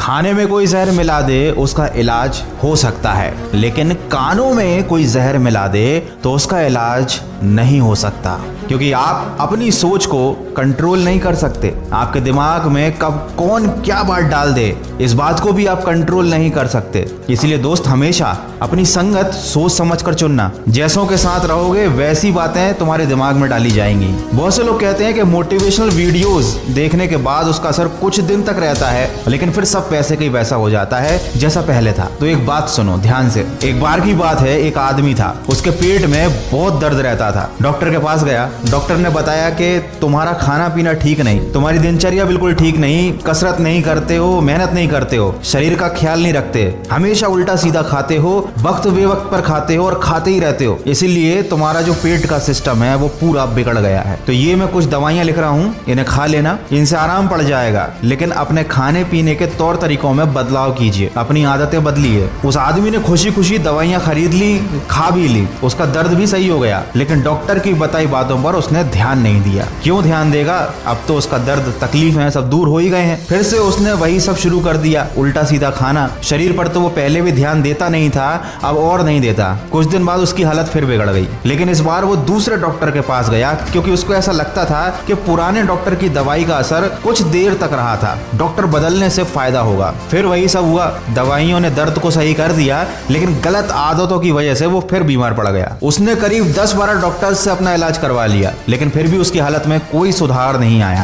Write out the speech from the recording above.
खाने में कोई जहर मिला दे उसका इलाज हो सकता है, लेकिन कानों में कोई जहर मिला दे तो उसका इलाज नहीं हो सकता, क्योंकि आप अपनी सोच को कंट्रोल नहीं कर सकते। आपके दिमाग में कब कौन क्या बात डाल दे इस बात को भी आप कंट्रोल नहीं कर सकते। इसलिए दोस्त, हमेशा अपनी संगत सोच समझकर चुनना। जैसों के साथ रहोगे वैसी बातें तुम्हारे दिमाग में डाली जाएंगी। बहुत से लोग कहते हैं कि मोटिवेशनल वीडियोस देखने के बाद उसका असर कुछ दिन तक रहता है, लेकिन फिर सब वैसे का वैसा हो जाता है जैसा पहले था। तो एक बात सुनो ध्यान से। एक बार की बात है, एक आदमी था, उसके पेट में बहुत दर्द रहता था। डॉक्टर के पास गया। डॉक्टर ने बताया कि तुम्हारा खाना पीना ठीक नहीं, तुम्हारी दिनचर्या बिल्कुल ठीक नहीं, कसरत नहीं करते हो, मेहनत नहीं करते हो, शरीर का ख्याल नहीं रखते, हमेशा उल्टा सीधा खाते हो, वक्त बेवक्त पर खाते हो और खाते ही रहते हो, इसीलिए तुम्हारा जो पेट का सिस्टम है वो पूरा बिगड़ गया है। तो ये मैं कुछ दवाइयां लिख रहा हूँ, इन्हें खा लेना, इनसे आराम पड़ जाएगा। लेकिन अपने खाने पीने के तौर तरीकों में बदलाव कीजिए, अपनी आदतें बदलिए। उस आदमी ने खुशी खुशी दवाइयां खरीद ली, खा भी ली, उसका दर्द भी सही हो गया, लेकिन डॉक्टर की बताई बातों पर उसने ध्यान नहीं दिया। क्यों ध्यान देगा? अब तो उसका दर्द तकलीफ है सब दूर हो ही गए हैं। फिर से उसने वही सब शुरू कर दिया, उल्टा सीधा खाना। शरीर पर तो वो पहले भी ध्यान देता नहीं था, अब और नहीं देता। कुछ दिन बाद उसकी हालत फिर बिगड़ गई, लेकिन इस बार वो दूसरे डॉक्टर के पास गया, क्योंकि उसको ऐसा लगता था कि पुराने डॉक्टर की दवाई का असर कुछ देर तक रहा था, डॉक्टर बदलने से फायदा होगा। फिर वही सब हुआ, दवाइयों ने दर्द को सही कर दिया, लेकिन गलत आदतों की वजह से वो फिर बीमार पड़ गया। उसने करीब 10-12 डॉक्टर से अपना इलाज करवा लिया, लेकिन फिर भी उसकी हालत में कोई सुधार नहीं आया।